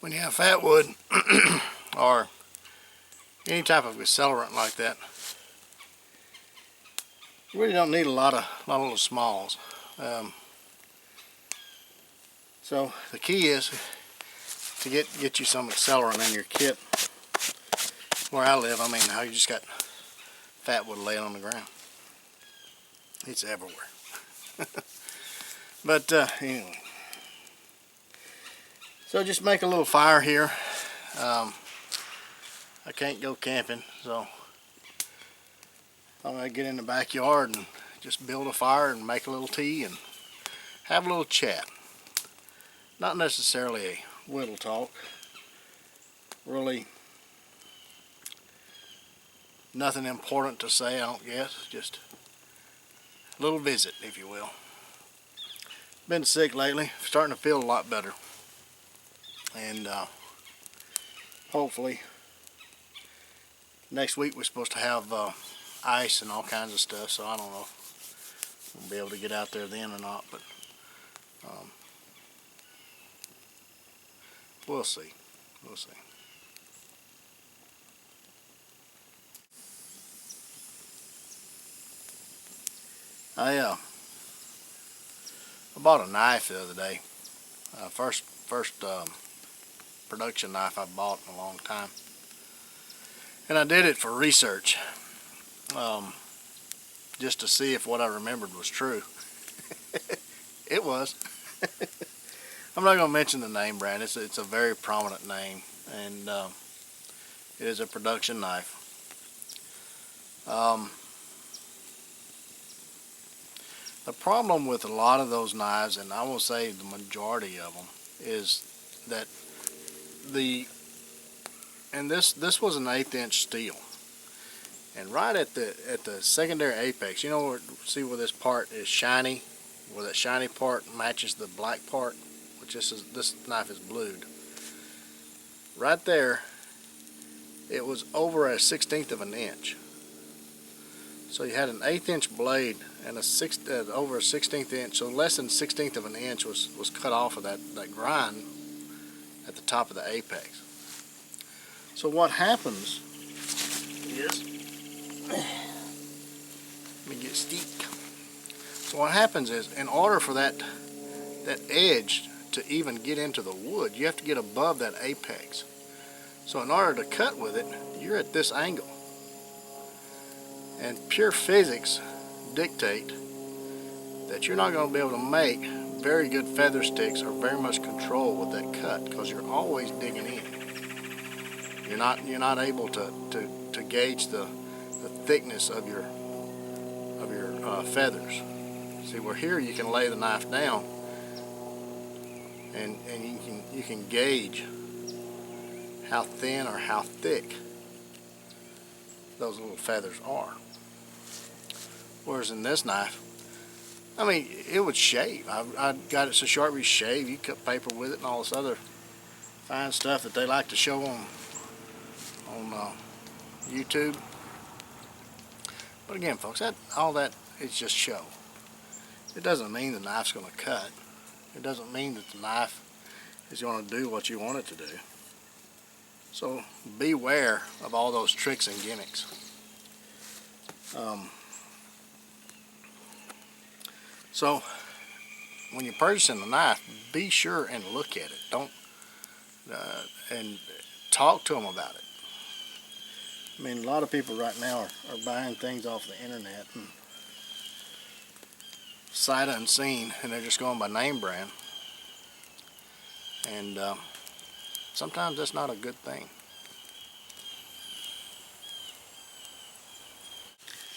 when you have fat wood or any type of accelerant like that, you really don't need a lot of little smalls. So the key is to get you some accelerant in your kit. Where I live, I mean, how you just got fat wood laying on the ground. It's everywhere. But anyway, so just make a little fire here. I can't go camping, so I'm gonna get in the backyard and just build a fire and make a little tea and have a little chat. Not necessarily a whittle talk. Really nothing important to say, I don't guess. Just a little visit, if you will. Been sick lately, starting to feel a lot better. And hopefully next week we're supposed to have ice and all kinds of stuff, so I don't know if we'll be able to get out there then or not, but we'll see. We'll see. I bought a knife the other day. First production knife I bought in a long time, and I did it for research, just to see if what I remembered was true. It was. I'm not going to mention the name brand. It's a very prominent name, and it is a production knife. The problem with a lot of those knives, and I will say the majority of them, is that this was an 1/8 inch steel, and right at the secondary apex, you know, see where this part is shiny, where that shiny part matches the black part, which this knife is blued. Right there, it was over a 1/16 of an inch. So you had an 1/8 inch blade and over a 1/16 inch, so less than 1/16 of an inch was cut off of that grind at the top of the apex. So what happens is, let me get steep. So what happens is, in order for that edge to even get into the wood, you have to get above that apex. So in order to cut with it, you're at this angle. And pure physics dictate that you're not going to be able to make very good feather sticks or very much control with that cut, because you're always digging in. You're not able to gauge the thickness of your feathers. See, where here you can lay the knife down and you can gauge how thin or how thick those little feathers are. Whereas in this knife, I mean, it would shave. I got it so sharp you shave. You cut paper with it and all this other fine stuff that they like to show on YouTube. But again, folks, all that is just show. It doesn't mean the knife's going to cut. It doesn't mean that the knife is going to do what you want it to do. So beware of all those tricks and gimmicks. So when you're purchasing the knife, be sure and look at it. Don't and talk to them about it. I mean, a lot of people right now are buying things off the internet and sight unseen, and they're just going by name brand. And sometimes that's not a good thing.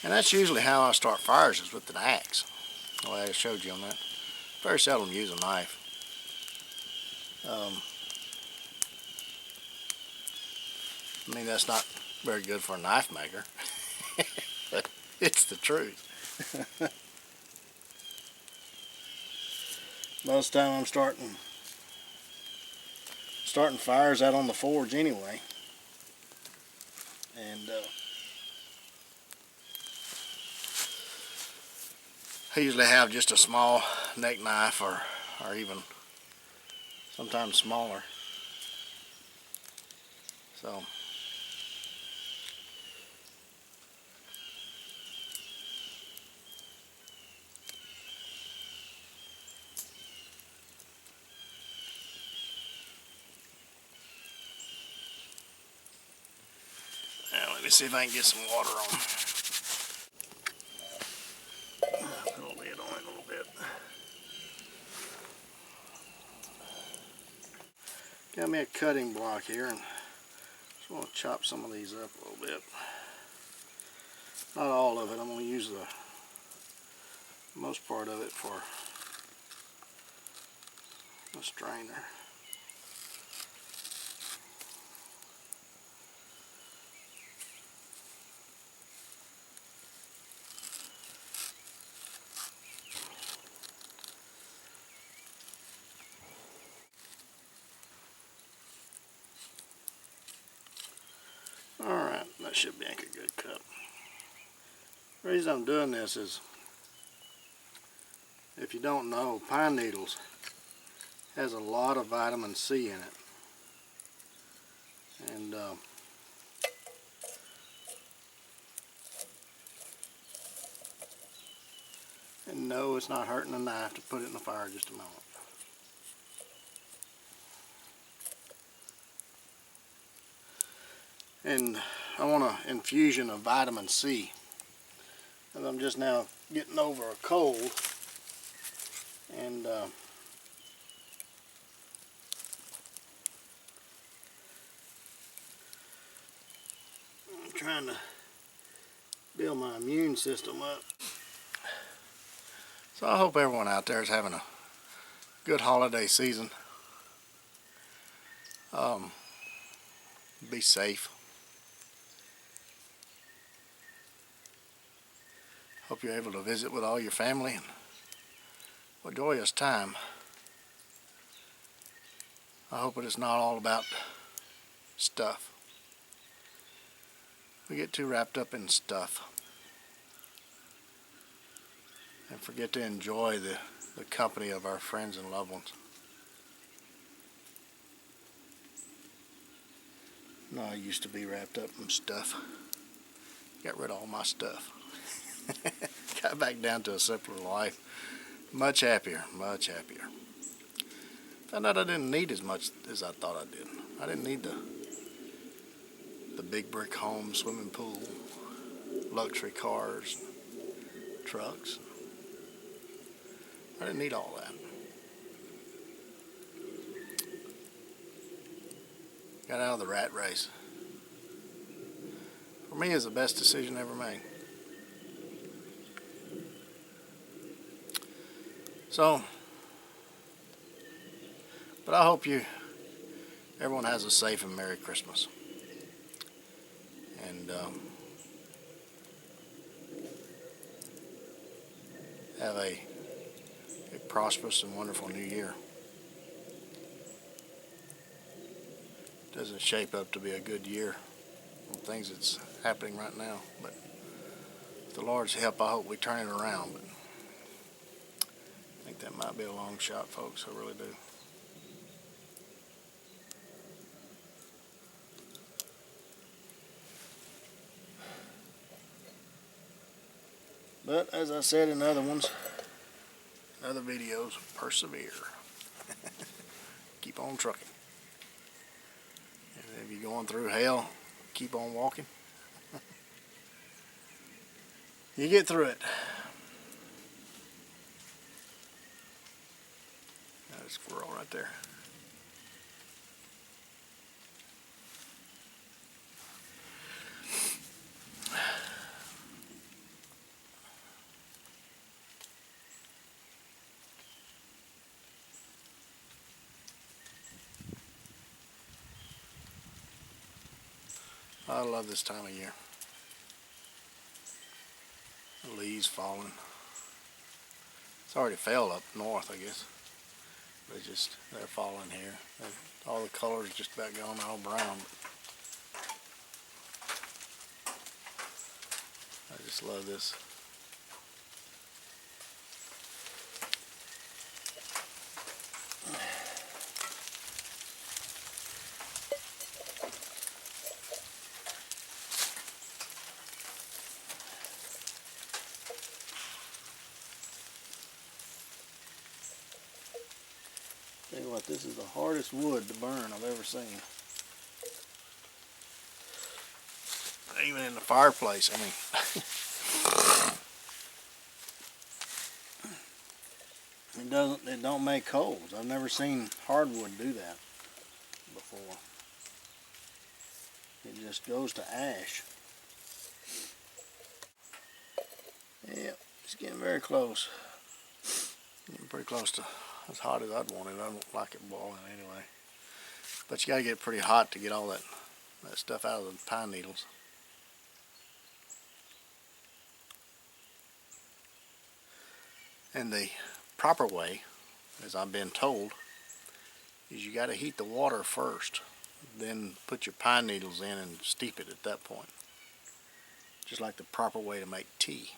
And that's usually how I start fires, is with an axe. The way I showed you on that. Very seldom use a knife. I mean, that's not very good for a knife maker. But it's the truth. Most of the time I'm starting fires out on the forge anyway. And I usually have just a small neck knife or even sometimes smaller. So now let me see if I can get some water on. Put a lid on it a little bit. Got me a cutting block here, and just want to chop some of these up a little bit. Not all of it. I'm going to use the most part of it for a strainer. Alright, that should make a good cup. The reason I'm doing this is, if you don't know, pine needles has a lot of vitamin C in it. And no, it's not hurting the knife to put it in the fire just a moment. And I want an infusion of vitamin C. And I'm just now getting over a cold. And I'm trying to build my immune system up. So I hope everyone out there is having a good holiday season. Be safe. Hope you're able to visit with all your family and a joyous time. I hope it is not all about stuff. We get too wrapped up in stuff and forget to enjoy the company of our friends and loved ones. No, I used to be wrapped up in stuff. Got rid of all my stuff. Got back down to a simpler life. Much happier, much happier. Found out I didn't need as much as I thought I did. I didn't need the big brick home, swimming pool, luxury cars, trucks. I didn't need all that. Got out of the rat race. For me, it's the best decision ever made. So, but I hope everyone has a safe and Merry Christmas. And have a prosperous and wonderful new year. Doesn't shape up to be a good year on things that's happening right now, but with the Lord's help, I hope we turn it around. But I think that might be a long shot, folks. I really do. But as I said in other ones, other videos, persevere. Keep on trucking. And if you're going through hell, keep on walking. You get through it. Got a squirrel right there. I love this time of year. The leaves falling. It's already fell up north, I guess. They're falling here. All the colors just about gone all brown. I just love this. you what, this is the hardest wood to burn I've ever seen. Even in the fireplace, I mean. It don't make coals. I've never seen hardwood do that before. It just goes to ash. Yep, it's getting very close. Getting pretty close to as hot as I'd want it. I don't like it boiling anyway. But you gotta get it pretty hot to get all that stuff out of the pine needles. And the proper way, as I've been told, is you gotta heat the water first, then put your pine needles in and steep it at that point. Just like the proper way to make tea.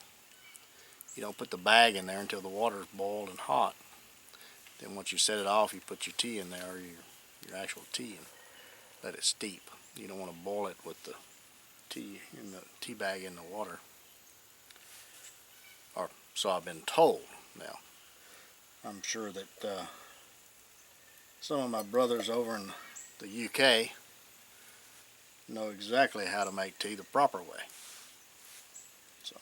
You don't put the bag in there until the water is boiled and hot. Then once you set it off, you put your tea in there, or your actual tea, and let it steep. You don't want to boil it with the tea in the tea bag in the water. Or so I've been told. Now, I'm sure that some of my brothers over in the UK know exactly how to make tea the proper way. So.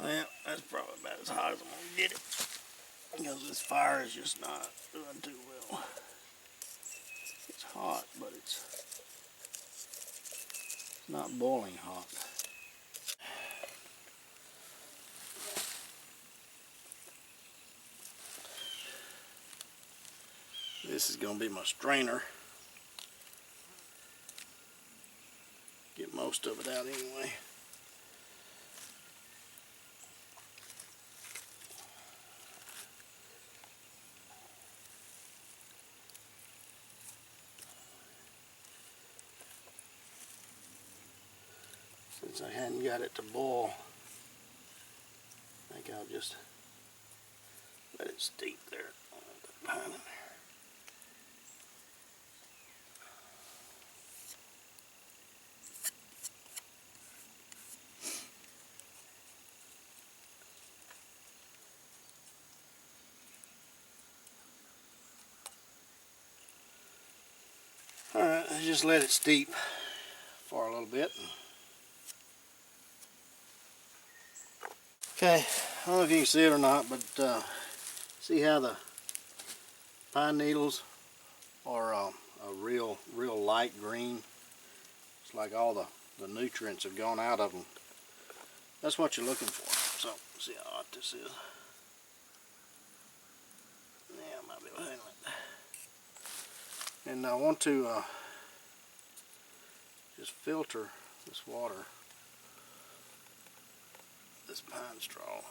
Well, that's probably about as hot as I'm going to get it, because this fire is just not doing too well. It's hot, but it's not boiling hot. This is going to be my strainer. Get most of it out anyway. Since I hadn't got it to boil, I think I'll just let it steep there. I'll let that pine in there. Alright, I just let it steep for a little bit. Okay, I don't know if you can see it or not, but see how the pine needles are a real light green? It's like all the nutrients have gone out of them. That's what you're looking for. So, see how hot this is. Yeah, I might be able to handle it. And I want to just filter this water, this pine straw.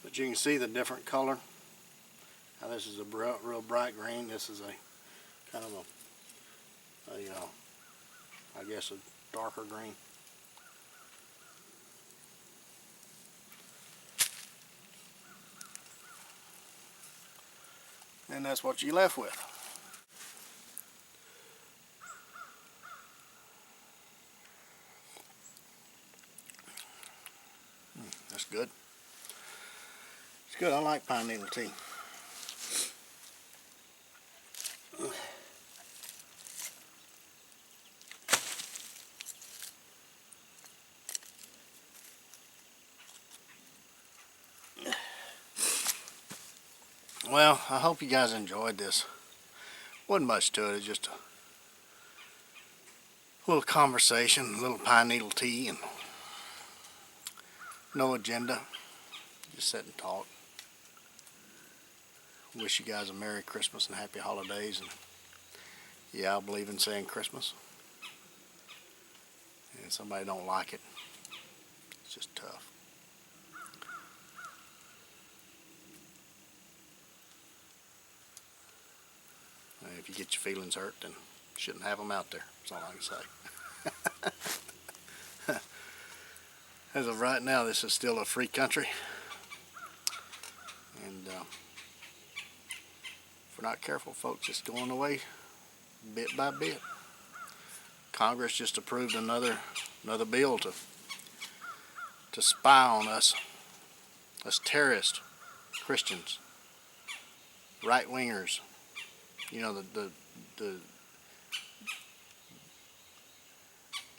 But you can see the different color. Now this is a real bright green. This is a kind of I guess a darker green. And that's what you're left with. That's good. It's good. I like pine needle tea. Well, I hope you guys enjoyed this. Wasn't much to it. It's just a little conversation, a little pine needle tea, and no agenda. Just sit and talk. Wish you guys a Merry Christmas and Happy Holidays. And yeah, I believe in saying Christmas. and somebody don't like it, it's just tough. And if you get your feelings hurt, then you shouldn't have them out there. That's all I can say. As of right now, this is still a free country, and if we're not careful, folks, it's going away bit by bit. Congress just approved another bill to spy on us terrorist Christians, right wingers. You know,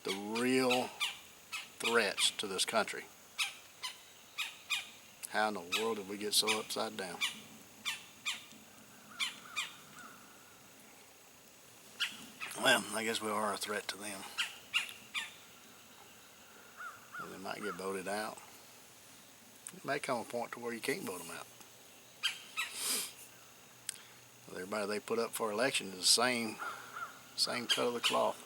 the real threats to this country. How in the world did we get so upside down? Well, I guess we are a threat to them. And they might get voted out. It may come a point to where you can't vote them out. Everybody they put up for election is the same cut of the cloth.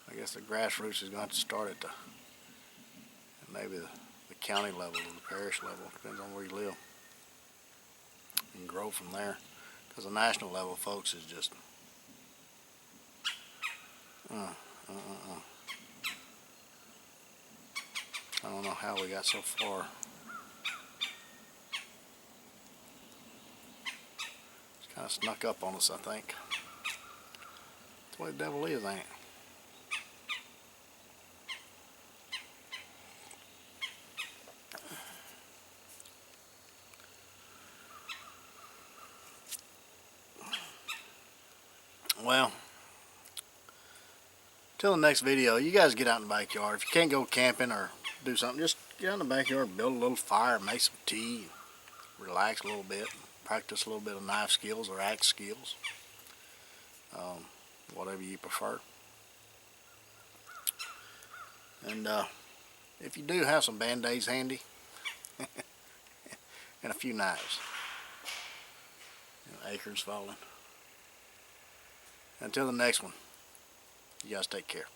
I guess the grassroots is going to have to start at maybe the county level or the parish level, depends on where you live, and grow from there. Because the national level, folks, is just I don't know how we got so far. It's kind of snuck up on us, I think. That's the way the devil is, ain't it? Well, till the next video, you guys get out in the backyard. If you can't go camping or do something, just get out in the backyard, build a little fire, make some tea, relax a little bit, practice a little bit of knife skills or axe skills, whatever you prefer. And if you do have some band-aids handy and a few knives, acorns falling. Until the next one, you guys take care.